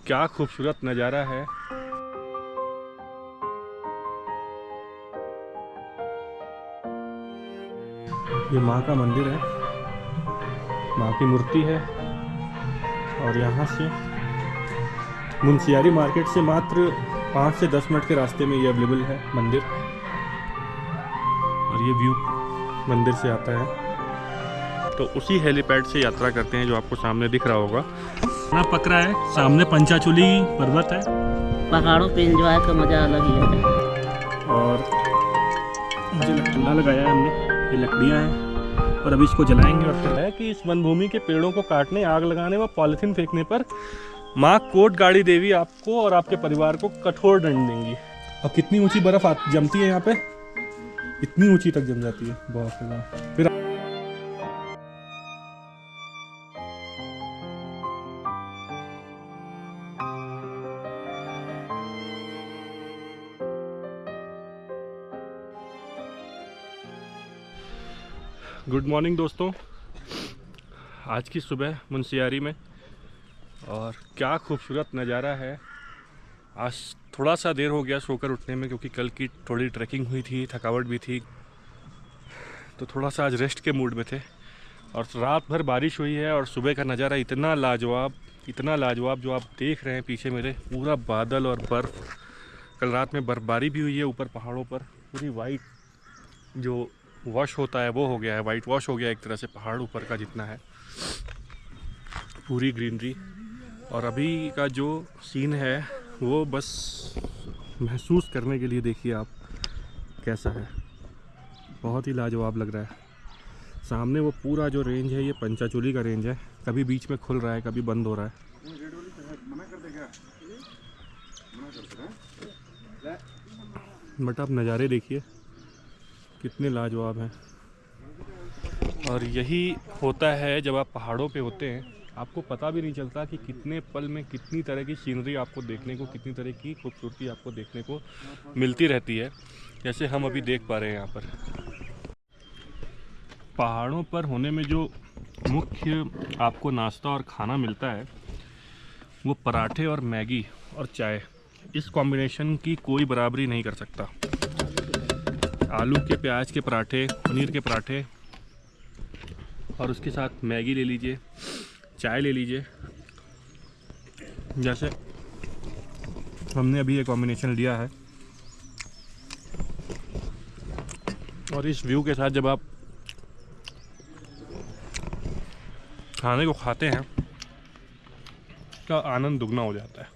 क्या खूबसूरत नज़ारा है। ये माँ का मंदिर है, माँ की मूर्ति है और यहाँ से मुंशियारी मार्केट से मात्र 5 से 10 मिनट के रास्ते में ये अवेलेबल है मंदिर। और ये व्यू मंदिर से आता है। तो उसी हेलीपैड से यात्रा करते हैं जो आपको सामने दिख रहा होगा ना, पकड़ा है सामने पंचाचूली पर्वत है। पहाड़ों पे एंजॉय का मजा अलग ही है। और मुझे चूल्हा लगाया है हमने, ये लकड़ियाँ हैं और अभी इसको जलाएंगे। और कहता है कि इस वन भूमि के पेड़ों को काटने, आग लगाने व पॉलिथीन फेंकने पर माँ कोट गाड़ी देवी आपको और आपके परिवार को कठोर दंड देंगी। अब कितनी ऊंची बर्फ जमती है यहाँ पे, इतनी ऊंची तक जम जाती है बहुत। फिर गुड मॉर्निंग दोस्तों, आज की सुबह मुंशियारी में और क्या खूबसूरत नज़ारा है। आज थोड़ा सा देर हो गया सोकर उठने में क्योंकि कल की थोड़ी ट्रैकिंग हुई थी, थकावट भी थी, तो थोड़ा सा आज रेस्ट के मूड में थे। और रात भर बारिश हुई है और सुबह का नज़ारा इतना लाजवाब जो आप देख रहे हैं पीछे मेरे, पूरा बादल और बर्फ़। कल रात में बर्फबारी भी हुई है ऊपर पहाड़ों पर, पूरी वाइट जो वॉश होता है वो हो गया है, वाइट वॉश हो गया एक तरह से पहाड़ ऊपर का जितना है, पूरी ग्रीनरी। और अभी का जो सीन है वो बस महसूस करने के लिए देखिए आप कैसा है, बहुत ही लाजवाब लग रहा है। सामने वो पूरा जो रेंज है ये पंचाचूली का रेंज है, कभी बीच में खुल रहा है कभी बंद हो रहा है। बट आप नज़ारे देखिए कितने लाजवाब हैं। और यही होता है जब आप पहाड़ों पे होते हैं, आपको पता भी नहीं चलता कि कितने पल में कितनी तरह की सीनरी आपको देखने को, कितनी तरह की खूबसूरती आपको देखने को मिलती रहती है, जैसे हम अभी देख पा रहे हैं यहाँ पर। पहाड़ों पर होने में जो मुख्य आपको नाश्ता और खाना मिलता है वो पराठे और मैगी और चाय, इस कॉम्बिनेशन की कोई बराबरी नहीं कर सकता। आलू के प्याज के पराठे, पनीर के पराठे और उसके साथ मैगी ले लीजिए, चाय ले लीजिए, जैसे हमने अभी ये कॉम्बिनेशन लिया है। और इस व्यू के साथ जब आप खाने को खाते हैं तो आनंद दुगना हो जाता है।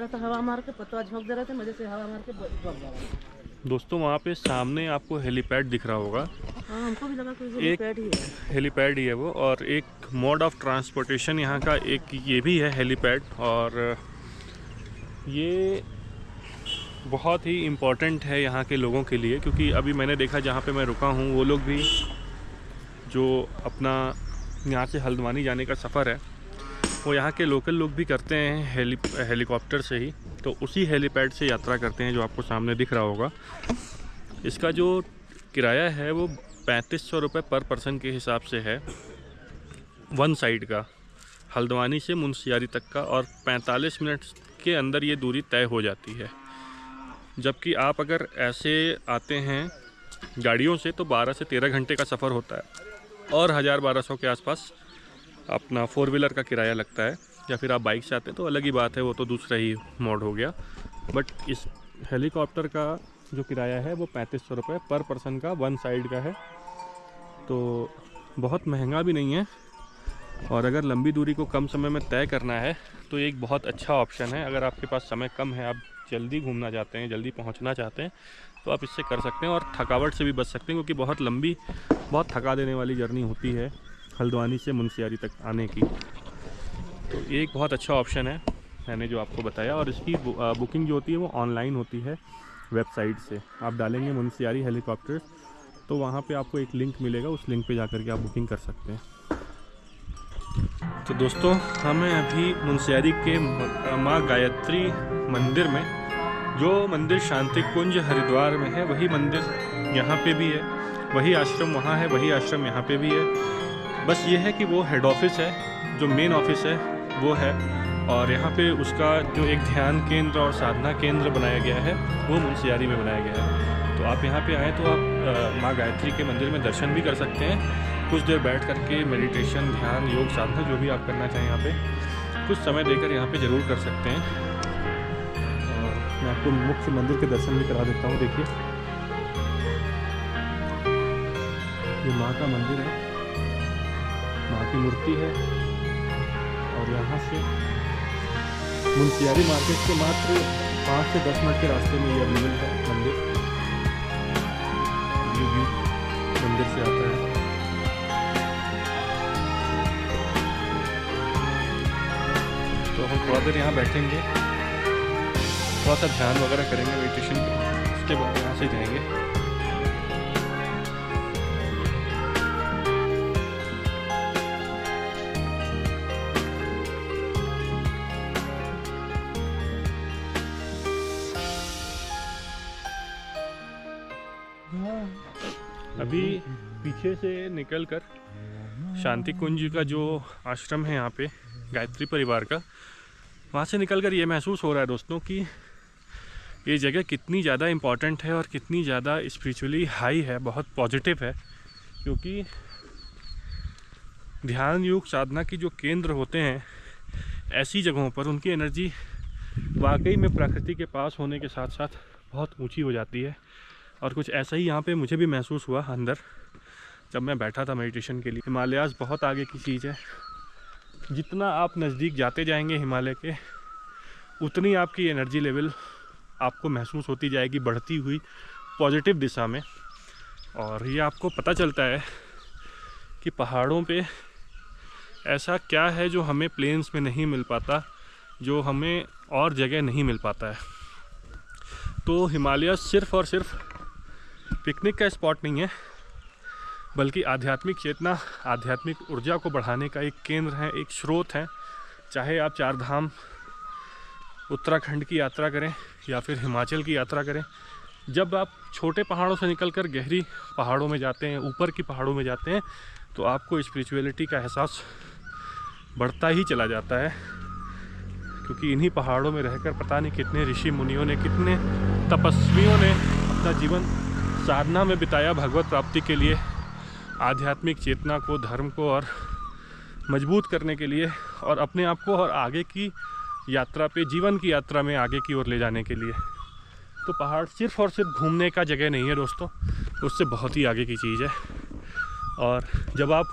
तो हवा मार के पत्ता झोंक दे रहे थे, मजे से हवा मार के झोंक दे रहे थे। दोस्तों वहाँ पे सामने आपको हेलीपैड दिख रहा होगा। हाँ, हमको भी लगा कि हेलीपैड ही है। हेलीपैड ही है वो, और एक मोड ऑफ ट्रांसपोर्टेशन यहाँ का एक ये भी है हेलीपैड। और ये बहुत ही इम्पोर्टेंट है यहाँ के लोगों के लिए, क्योंकि अभी मैंने देखा जहाँ पे मैं रुका हूँ वो लोग भी जो अपना यहाँ से हल्द्वानी जाने का सफ़र है वो यहाँ के लोकल लोग भी करते हैं हेलीकॉप्टर से ही। तो उसी हेलीपैड से यात्रा करते हैं जो आपको सामने दिख रहा होगा। इसका जो किराया है वो 3500 रुपये पर पर्सन के हिसाब से है, वन साइड का, हल्द्वानी से मुंशियारी तक का। और 45 मिनट के अंदर ये दूरी तय हो जाती है। जबकि आप अगर ऐसे आते हैं गाड़ियों से तो 12 से 13 घंटे का सफ़र होता है और 1000-1200 के आसपास अपना 4 व्हीलर का किराया लगता है। या फिर आप बाइक से आते हैं तो अलग ही बात है, वो तो दूसरा ही मोड हो गया। बट इस हेलीकॉप्टर का जो किराया है वो 3500 रुपये पर पर्सन का, वन साइड का है, तो बहुत महंगा भी नहीं है। और अगर लंबी दूरी को कम समय में तय करना है तो एक बहुत अच्छा ऑप्शन है। अगर आपके पास समय कम है, आप जल्दी घूमना चाहते हैं, जल्दी पहुंचना चाहते हैं, तो आप इससे कर सकते हैं और थकावट से भी बच सकते हैं, क्योंकि बहुत लंबी, बहुत थका देने वाली जर्नी होती है हल्द्वानी से मुंशियारी तक आने की। तो ये एक बहुत अच्छा ऑप्शन है मैंने जो आपको बताया। और इसकी बुकिंग जो होती है वो ऑनलाइन होती है वेबसाइट से। आप डालेंगे मुंशियारी हेलीकॉप्टर तो वहाँ पे आपको एक लिंक मिलेगा, उस लिंक पे जाकर के आप बुकिंग कर सकते हैं। तो दोस्तों हमें अभी मुंशियारी के माँ गायत्री मंदिर में, जो मंदिर शांति कुंज हरिद्वार में है, वही मंदिर यहाँ पे भी है, वही आश्रम वहाँ है, वही आश्रम यहाँ पे भी है। बस ये है कि वो हेड ऑफिस है, जो मेन ऑफिस है वो है। और यहाँ पे उसका जो एक ध्यान केंद्र और साधना केंद्र बनाया गया है वो मुंशियारी में बनाया गया है। तो आप यहाँ पे आएँ तो आप माँ गायत्री के मंदिर में दर्शन भी कर सकते हैं। कुछ देर बैठ करके मेडिटेशन, ध्यान, योग, साधना जो भी आप करना चाहें यहाँ पे कुछ समय देकर यहाँ पे ज़रूर कर सकते हैं। और मैं आपको मुख्य मंदिर के दर्शन भी करा देता हूँ। देखिए ये माँ का मंदिर है, माँ की मूर्ति है। और यहाँ से मुंशियारी मार्केट के मात्र 5 से 10 मिनट के रास्ते में ये अवेलेबल है मंदिर। ये व्यू मंदिर से आता है। तो हम थोड़ा देर यहाँ बैठेंगे, थोड़ा सा ध्यान वगैरह करेंगे, मेडिटेशन, उसके बाद यहाँ से जाएंगे। अभी पीछे से निकलकर शांति कुंज का जो आश्रम है यहाँ पे गायत्री परिवार का, वहाँ से निकलकर ये महसूस हो रहा है दोस्तों कि ये जगह कितनी ज़्यादा इम्पॉर्टेंट है और कितनी ज़्यादा स्पिरिचुअली हाई है, बहुत पॉजिटिव है। क्योंकि ध्यान, योग, साधना की जो केंद्र होते हैं ऐसी जगहों पर उनकी एनर्जी वाकई में प्रकृति के पास होने के साथ साथ बहुत ऊंची हो जाती है। और कुछ ऐसा ही यहाँ पे मुझे भी महसूस हुआ अंदर जब मैं बैठा था मेडिटेशन के लिए। हिमालयाज़ बहुत आगे की चीज़ है। जितना आप नज़दीक जाते जाएंगे हिमालय के, उतनी आपकी एनर्जी लेवल आपको महसूस होती जाएगी बढ़ती हुई पॉजिटिव दिशा में। और ये आपको पता चलता है कि पहाड़ों पे ऐसा क्या है जो हमें प्लेन्स में नहीं मिल पाता, जो हमें और जगह नहीं मिल पाता है। तो हिमालय सिर्फ़ और सिर्फ पिकनिक का स्पॉट नहीं है, बल्कि आध्यात्मिक चेतना, आध्यात्मिक ऊर्जा को बढ़ाने का एक केंद्र है, एक स्रोत है। चाहे आप 4 धाम उत्तराखंड की यात्रा करें या फिर हिमाचल की यात्रा करें, जब आप छोटे पहाड़ों से निकलकर गहरी पहाड़ों में जाते हैं, ऊपर की पहाड़ों में जाते हैं, तो आपको स्पिरिचुअलिटी का एहसास बढ़ता ही चला जाता है। क्योंकि इन्हीं पहाड़ों में रहकर पता नहीं कितने ऋषि मुनियों ने, कितने तपस्वियों ने अपना जीवन साधना में बिताया भगवत प्राप्ति के लिए, आध्यात्मिक चेतना को, धर्म को और मजबूत करने के लिए, और अपने आप को और आगे की यात्रा पे, जीवन की यात्रा में आगे की ओर ले जाने के लिए। तो पहाड़ सिर्फ़ और सिर्फ घूमने का जगह नहीं है दोस्तों, उससे बहुत ही आगे की चीज़ है। और जब आप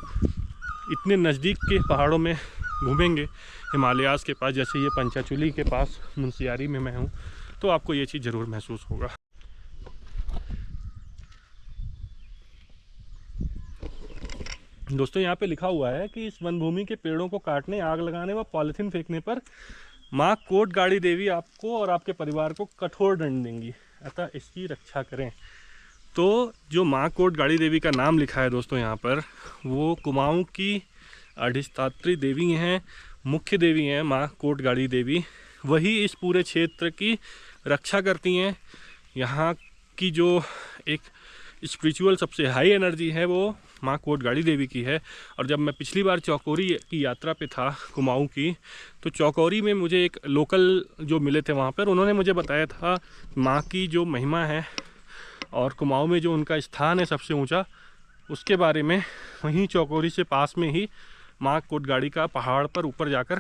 इतने नज़दीक के पहाड़ों में घूमेंगे, हिमालयाज़ के पास, जैसे ये पंचाचूली के पास मुंशियारी में मैं हूँ, तो आपको ये चीज़ ज़रूर महसूस होगा। दोस्तों यहाँ पे लिखा हुआ है कि इस वन भूमि के पेड़ों को काटने, आग लगाने व पॉलीथीन फेंकने पर माँ कोटगाड़ी देवी आपको और आपके परिवार को कठोर दंड देंगी, अतः इसकी रक्षा करें। तो जो माँ कोटगाड़ी देवी का नाम लिखा है दोस्तों यहाँ पर, वो कुमाऊँ की अधिष्ठात्री देवी हैं, मुख्य देवी हैं माँ कोटगाड़ी देवी। वही इस पूरे क्षेत्र की रक्षा करती हैं। यहाँ की जो एक स्पिरिचुअल सबसे हाई एनर्जी है वो माँ कोटगाड़ी देवी की है। और जब मैं पिछली बार चौकोरी की यात्रा पे था कुमाऊँ की, तो चौकोरी में मुझे एक लोकल जो मिले थे वहाँ पर, उन्होंने मुझे बताया था माँ की जो महिमा है और कुमाऊँ में जो उनका स्थान है सबसे ऊंचा, उसके बारे में। वहीं चौकोरी से पास में ही माँ कोटगाड़ी का पहाड़ पर ऊपर जाकर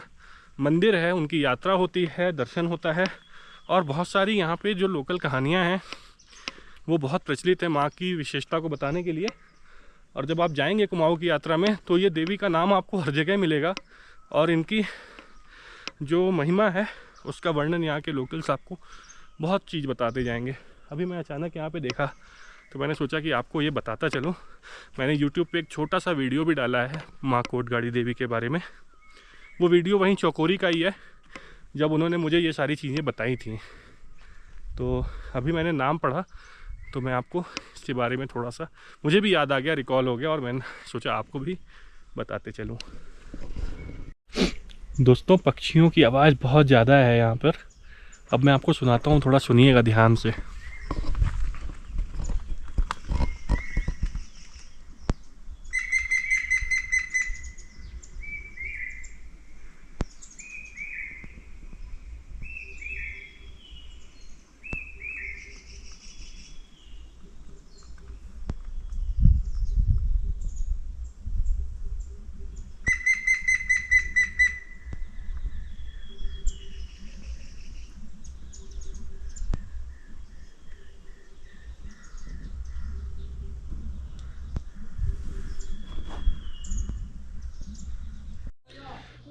मंदिर है, उनकी यात्रा होती है, दर्शन होता है। और बहुत सारी यहाँ पे जो लोकल कहानियाँ हैं वो बहुत प्रचलित है माँ की विशेषता को बताने के लिए। और जब आप जाएंगे कुमाऊँ की यात्रा में, तो ये देवी का नाम आपको हर जगह मिलेगा और इनकी जो महिमा है उसका वर्णन यहाँ के लोकल्स आपको बहुत चीज़ बताते जाएंगे। अभी मैं अचानक यहाँ पे देखा तो मैंने सोचा कि आपको ये बताता चलूँ। मैंने यूट्यूब पे एक छोटा सा वीडियो भी डाला है माँ कोटगाड़ी देवी के बारे में। वो वीडियो वहीं चौकोरी का ही है, जब उन्होंने मुझे ये सारी चीज़ें बताई थी। तो अभी मैंने नाम पढ़ा तो मैं आपको इसके बारे में थोड़ा सा, मुझे भी याद आ गया, रिकॉल हो गया, और मैंने सोचा आपको भी बताते चलूँ। दोस्तों पक्षियों की आवाज़ बहुत ज़्यादा है यहाँ पर। अब मैं आपको सुनाता हूँ, थोड़ा सुनिएगा ध्यान से।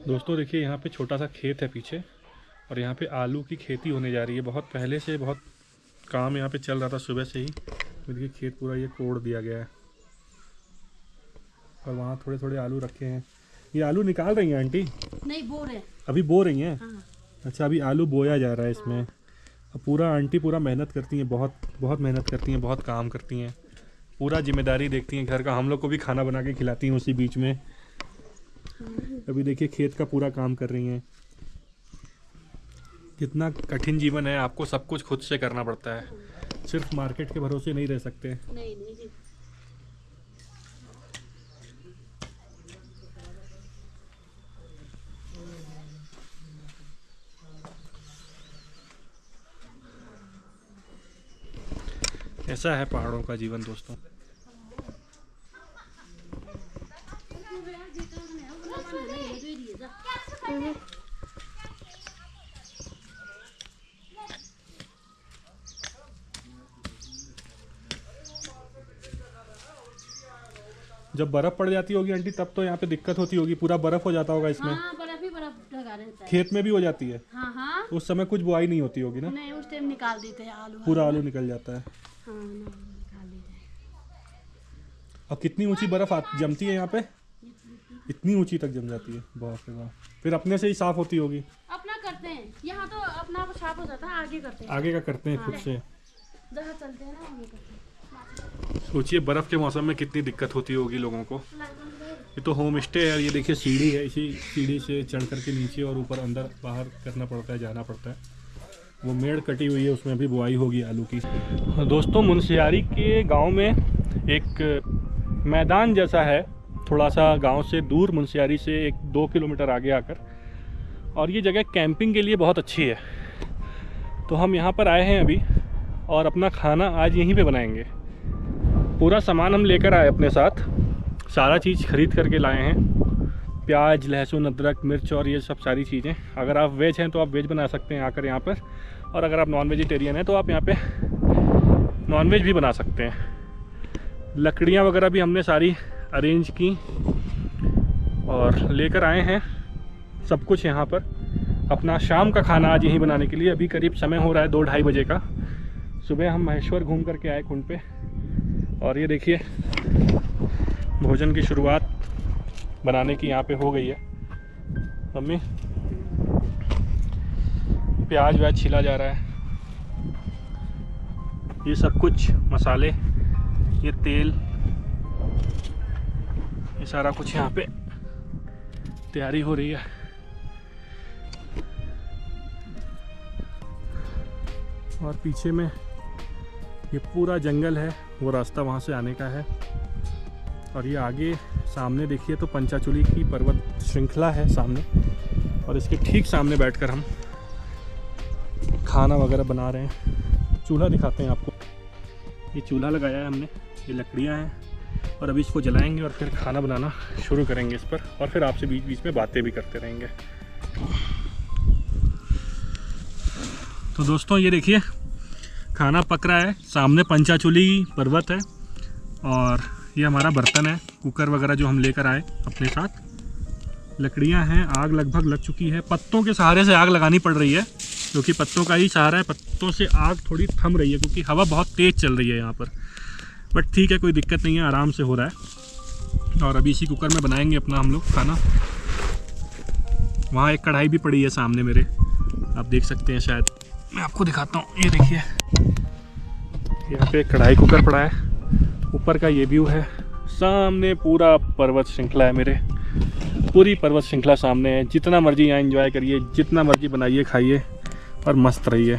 दोस्तों देखिए यहाँ पे छोटा सा खेत है पीछे, और यहाँ पे आलू की खेती होने जा रही है। बहुत पहले से बहुत काम यहाँ पे चल रहा था, सुबह से ही। देखिए खेत पूरा ये कोड़ दिया गया है, और वहाँ थोड़े थोड़े आलू रखे हैं। ये आलू निकाल रही हैं आंटी? नहीं, बो रहे हैं। अभी बो रही हैं? हाँ। अच्छा, अभी आलू बोया जा रहा है इसमें। अब पूरा आंटी पूरा मेहनत करती हैं, बहुत बहुत मेहनत करती हैं, बहुत काम करती हैं, पूरा जिम्मेदारी देखती हैं घर का। हम लोग को भी खाना बना के खिलाती हैं उसी बीच में। अभी देखिए खेत का पूरा काम कर रही हैं। कितना कठिन जीवन है, आपको सब कुछ खुद से करना पड़ता है, सिर्फ मार्केट के भरोसे नहीं रह सकते। नहीं नहीं जी। ऐसा है पहाड़ों का जीवन दोस्तों। जब बर्फ पड़ जाती होगी आंटी तब तो यहाँ पे दिक्कत होती होगी, पूरा बर्फ हो जाता होगा इसमें। हाँ, बर्फ ही बर्फ लगा रहता है। खेत में भी हो जाती है? हाँ हाँ। उस समय कुछ बुआई नहीं होती होगी ना? नहीं, उस टाइम निकाल देते हैं आलू। पूरा आलू निकल जाता है। हाँ, निकाल देते हैं। अब कितनी ऊंची बर्फ जमती है यहाँ पे? इतनी ऊंची तक जम जाती है? बाप रे बाप। फिर अपने से ही साफ होती होगी? अपना करते हैं यहाँ तो, अपना साफ हो जाता है। आगे करते हैं, आगे का करते हैं खुद से। जहाँ चलते हैं ना वहीं करते हैं। सोचिए बर्फ के मौसम में कितनी दिक्कत होती होगी लोगों को। ये तो होम स्टे है, और ये देखिए सीढ़ी है, इसी सीढ़ी से चढ़ करके नीचे और ऊपर अंदर बाहर करना पड़ता है, जाना पड़ता है। वो मेड़ कटी हुई है, उसमें अभी बुआई होगी आलू की। दोस्तों मुनस्यारी के गांव में एक मैदान जैसा है, थोड़ा सा गांव से दूर, मुनस्यारी से 1-2 किलोमीटर आगे आकर, और ये जगह कैंपिंग के लिए बहुत अच्छी है। तो हम यहाँ पर आए हैं अभी, और अपना खाना आज यहीं पे बनाएंगे। पूरा सामान हम लेकर आए अपने साथ, सारा चीज़ खरीद करके लाए हैं। प्याज, लहसुन, अदरक, मिर्च और ये सब सारी चीज़ें। अगर आप वेज हैं तो आप वेज बना सकते हैं आकर यहाँ पर, और अगर आप नॉन वेजिटेरियन हैं तो आप यहाँ पे नॉन वेज भी बना सकते हैं। लकड़ियाँ वगैरह भी हमने सारी अरेंज की और लेकर आए हैं सब कुछ यहाँ पर। अपना शाम का खाना आज यहीं बनाने के लिए। अभी करीब समय हो रहा है 2-2:30 बजे का। सुबह हम महेश्वर घूम करके आए कुंड पे, और ये देखिए भोजन की शुरुआत बनाने की यहाँ पे हो गई है। मम्मी प्याज व्याज छिला जा रहा है, ये सब कुछ मसाले, ये तेल, ये सारा कुछ यहाँ पे तैयारी हो रही है। और पीछे में ये पूरा जंगल है, वो रास्ता वहाँ से आने का है। और ये आगे सामने देखिए तो पंचाचूली की पर्वत श्रृंखला है सामने, और इसके ठीक सामने बैठकर हम खाना वगैरह बना रहे हैं। चूल्हा दिखाते हैं आपको। ये चूल्हा लगाया है हमने, ये लकड़ियाँ हैं, और अभी इसको जलाएंगे और फिर खाना बनाना शुरू करेंगे इस पर, और फिर आपसे बीच बीच में बातें भी करते रहेंगे। तो दोस्तों ये देखिए खाना पक रहा है, सामने पंचाचूली पर्वत है, और ये हमारा बर्तन है, कुकर वगैरह जो हम लेकर आए अपने साथ। लकड़ियां हैं, आग लगभग लग चुकी है। पत्तों के सहारे से आग लगानी पड़ रही है, क्योंकि पत्तों का ही सहारा है। पत्तों से आग थोड़ी थम रही है, क्योंकि हवा बहुत तेज़ चल रही है यहाँ पर। बट ठीक है, कोई दिक्कत नहीं है, आराम से हो रहा है। और अभी इसी कुकर में बनाएंगे अपना हम लोग खाना। वहाँ एक कढ़ाई भी पड़ी है सामने मेरे, आप देख सकते हैं शायद, मैं आपको दिखाता हूँ। ये देखिए यहाँ पे कढ़ाई कुकर पड़ा है। ऊपर का ये व्यू है, सामने पूरा पर्वत श्रृंखला है मेरे, पूरी पर्वत श्रृंखला सामने है। जितना मर्जी यहाँ एंजॉय करिए, जितना मर्जी बनाइए, खाइए और मस्त रहिए।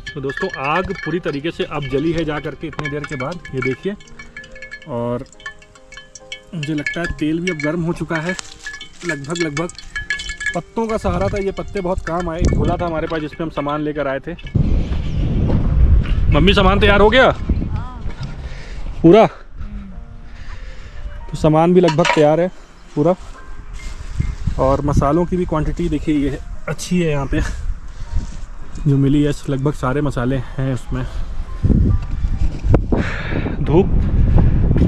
तो दोस्तों आग पूरी तरीके से अब जली है जा करके इतनी देर के बाद, ये देखिए। और मुझे लगता है तेल भी अब गर्म हो चुका है लगभग। पत्तों का सहारा था, ये पत्ते बहुत काम आए। झोला था हमारे पास जिसमें हम सामान लेकर आए थे। मम्मी सामान तैयार हो गया पूरा? तो सामान भी लगभग तैयार है पूरा, और मसालों की भी क्वांटिटी देखिए ये अच्छी है यहाँ पे जो मिली है। लगभग सारे मसाले हैं उसमें। धूप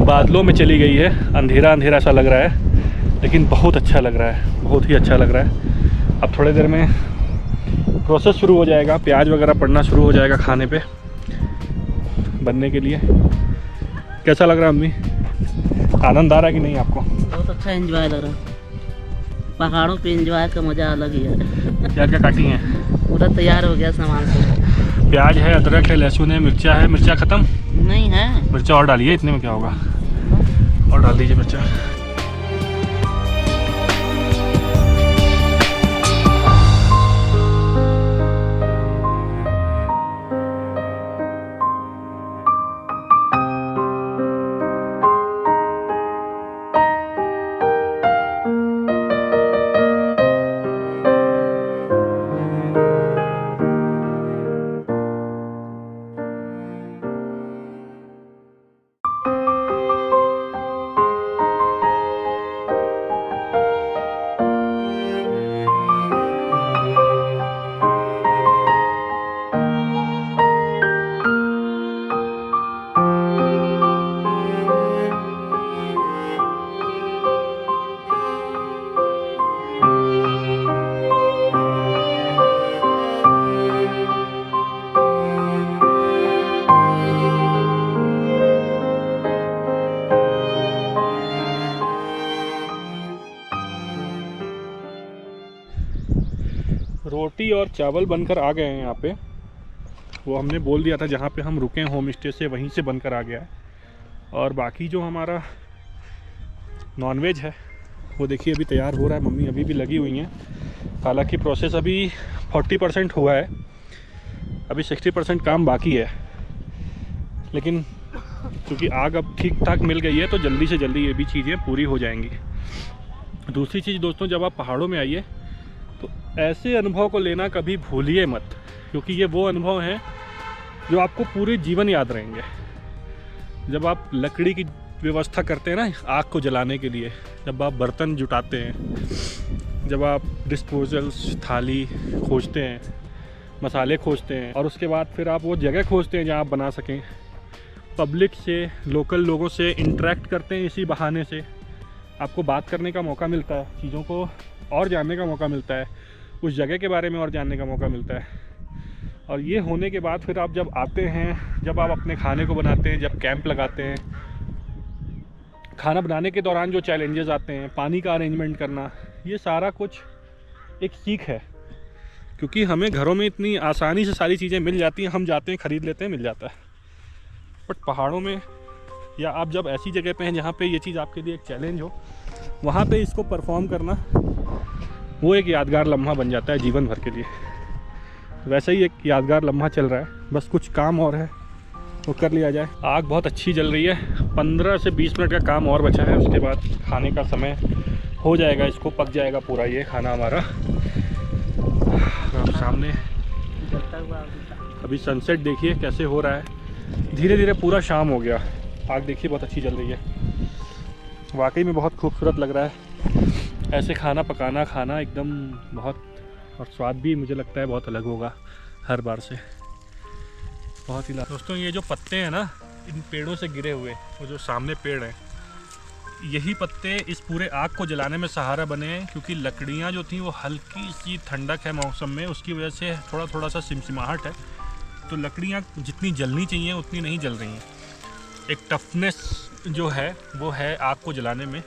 बादलों में चली गई है, अंधेरा अंधेरा सा लग रहा है, लेकिन बहुत अच्छा लग रहा है। बहुत ही अच्छा लग रहा है। अब थोड़ी देर में प्रोसेस शुरू हो जाएगा, प्याज वगैरह पड़ना शुरू हो जाएगा खाने पे बनने के लिए। कैसा लग रहा है अम्मी, आनंद आ रहा है कि नहीं आपको? बहुत अच्छा एंजॉय लग रहा है। पहाड़ों पे एंजॉय का मज़ा अलग ही है। क्या क्या काटी हैं? पूरा तैयार हो गया सामान से। प्याज है, अदरक है, लहसुन है, मिर्चा है। मिर्चा ख़त्म नहीं है, मिर्चा और डालिए, इतने में क्या होगा, और डाल दीजिए मिर्चा। रोटी और चावल बनकर आ गए हैं यहाँ पे। वो हमने बोल दिया था जहाँ पे हम रुके हैं होम स्टे से, वहीं से बनकर आ गया है। और बाकी जो हमारा नॉनवेज है वो देखिए अभी तैयार हो रहा है। मम्मी अभी भी लगी हुई हैं। हालांकि प्रोसेस अभी 40% हुआ है, अभी 60% काम बाकी है। लेकिन क्योंकि आग अब ठीक ठाक मिल गई है तो जल्दी से जल्दी ये भी चीज़ें पूरी हो जाएंगी। दूसरी चीज़ दोस्तों, जब आप पहाड़ों में आइए तो ऐसे अनुभव को लेना कभी भूलिए मत, क्योंकि ये वो अनुभव हैं जो आपको पूरे जीवन याद रहेंगे। जब आप लकड़ी की व्यवस्था करते हैं ना आग को जलाने के लिए, जब आप बर्तन जुटाते हैं, जब आप डिस्पोजल्स थाली खोजते हैं, मसाले खोजते हैं, और उसके बाद फिर आप वो जगह खोजते हैं जहाँ आप बना सकें, पब्लिक से, लोकल लोगों से इंटरेक्ट करते हैं, इसी बहाने से आपको बात करने का मौका मिलता है, चीज़ों को और जानने का मौका मिलता है, उस जगह के बारे में और जानने का मौका मिलता है। और ये होने के बाद फिर आप जब आते हैं, जब आप अपने खाने को बनाते हैं, जब कैंप लगाते हैं, खाना बनाने के दौरान जो चैलेंजेस आते हैं, पानी का अरेंजमेंट करना, ये सारा कुछ एक सीख है। क्योंकि हमें घरों में इतनी आसानी से सारी चीज़ें मिल जाती हैं, हम जाते हैं खरीद लेते हैं, मिल जाता है। बट पहाड़ों में या आप जब ऐसी जगह पे हैं जहाँ पे ये चीज़ आपके लिए एक चैलेंज हो, वहाँ पे इसको परफॉर्म करना वो एक यादगार लम्हा बन जाता है जीवन भर के लिए। वैसे ही एक यादगार लम्हा चल रहा है, बस कुछ काम और है वो कर लिया जाए। आग बहुत अच्छी जल रही है, 15 से 20 मिनट का काम और बचा है, उसके बाद खाने का समय हो जाएगा, इसको पक जाएगा पूरा ये खाना हमारा। अब सामने अभी सनसेट देखिए कैसे हो रहा है, धीरे धीरे पूरा शाम हो गया। आग देखिए बहुत अच्छी जल रही है, वाकई में बहुत खूबसूरत लग रहा है। ऐसे खाना पकाना, खाना एकदम बहुत, और स्वाद भी मुझे लगता है बहुत अलग होगा हर बार से, बहुत ही। दोस्तों ये जो पत्ते हैं ना इन पेड़ों से गिरे हुए, वो जो सामने पेड़ है, यही पत्ते इस पूरे आग को जलाने में सहारा बने हैं। क्योंकि लकड़ियाँ जो थी वो हल्की सी ठंडक है मौसम में, उसकी वजह से थोड़ा सा सिमसिमाहट है, तो लकड़ियाँ जितनी जलनी चाहिए उतनी नहीं जल रही हैं। एक टफनेस जो है वो है आग को जलाने में,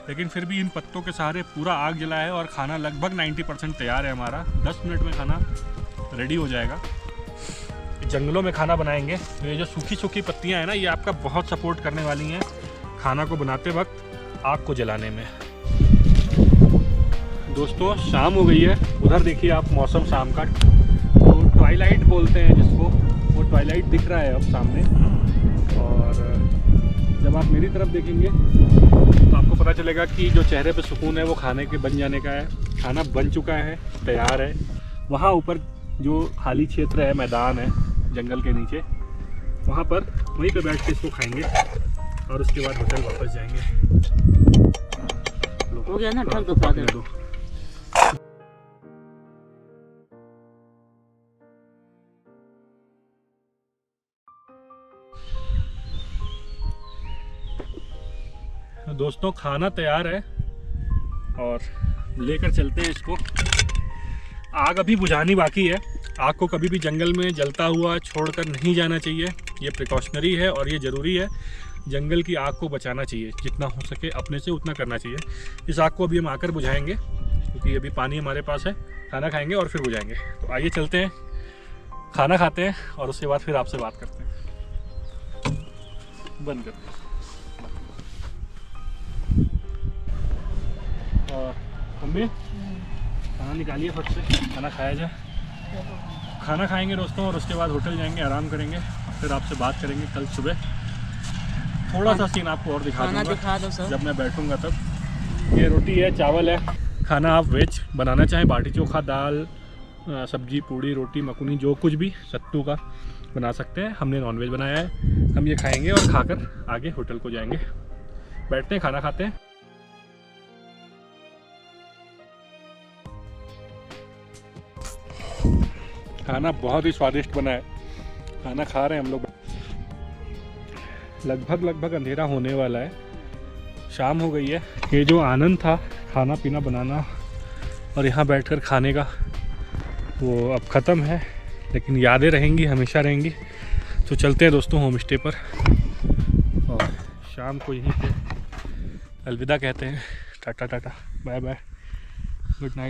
लेकिन फिर भी इन पत्तों के सहारे पूरा आग जला है और खाना लगभग 90% तैयार है हमारा। 10 मिनट में खाना रेडी हो जाएगा। जंगलों में खाना बनाएंगे तो ये जो सूखी सूखी पत्तियां हैं ना, ये आपका बहुत सपोर्ट करने वाली हैं खाना को बनाते वक्त, आग को जलाने में। दोस्तों शाम हो गई है, उधर देखिए आप मौसम शाम का, तो ट्वाइलाइट बोलते हैं जिसको, वो ट्वाइलाइट दिख रहा है अब सामने। और जब आप मेरी तरफ देखेंगे तो आपको पता चलेगा कि जो चेहरे पे सुकून है वो खाने के बन जाने का है। खाना बन चुका है, तैयार है। वहाँ ऊपर जो खाली क्षेत्र है, मैदान है जंगल के नीचे, वहाँ पर वहीं पे बैठ के इसको खाएंगे और उसके बाद होटल वापस जाएंगे। हो गया ना, ढक दो थोड़ा देर। दोस्तों खाना तैयार है और लेकर चलते हैं इसको। आग अभी बुझानी बाकी है। आग को कभी भी जंगल में जलता हुआ छोड़कर नहीं जाना चाहिए। ये प्रिकॉशनरी है और ये ज़रूरी है। जंगल की आग को बचाना चाहिए, जितना हो सके अपने से उतना करना चाहिए। इस आग को अभी हम आकर बुझाएंगे, क्योंकि अभी पानी हमारे पास है। खाना खाएंगे और फिर बुझाएंगे। तो आइए चलते हैं, खाना खाते हैं और उसके बाद फिर आपसे बात करते हैं। बंद करते हैं। और मम्मी खाना निकालिए फट से, खाना खाया जाए। खाना खाएंगे दोस्तों और उसके बाद होटल जाएंगे, आराम करेंगे, फिर आपसे बात करेंगे कल सुबह। थोड़ा सा सीन आपको और दिखा दूंगा जब मैं बैठूंगा तब। ये रोटी है, चावल है। खाना आप वेज बनाना चाहें, बाटी चोखा, दाल, सब्जी, पूड़ी, रोटी, मकुनी, जो कुछ भी सत्तू का बना सकते हैं। हमने नॉनवेज बनाया है। हम ये खाएंगे और खाकर आगे होटल को जाएंगे। बैठते हैं, खाना खाते हैं। खाना बहुत ही स्वादिष्ट बना है। खाना खा रहे हैं हम लोग। लगभग अंधेरा होने वाला है, शाम हो गई है। ये जो आनंद था खाना पीना बनाना और यहाँ बैठकर खाने का, वो अब ख़त्म है, लेकिन यादें रहेंगी, हमेशा रहेंगी। तो चलते हैं दोस्तों होम स्टे पर और शाम को यहीं पे अलविदा कहते हैं। Tata tata, bye bye, good night.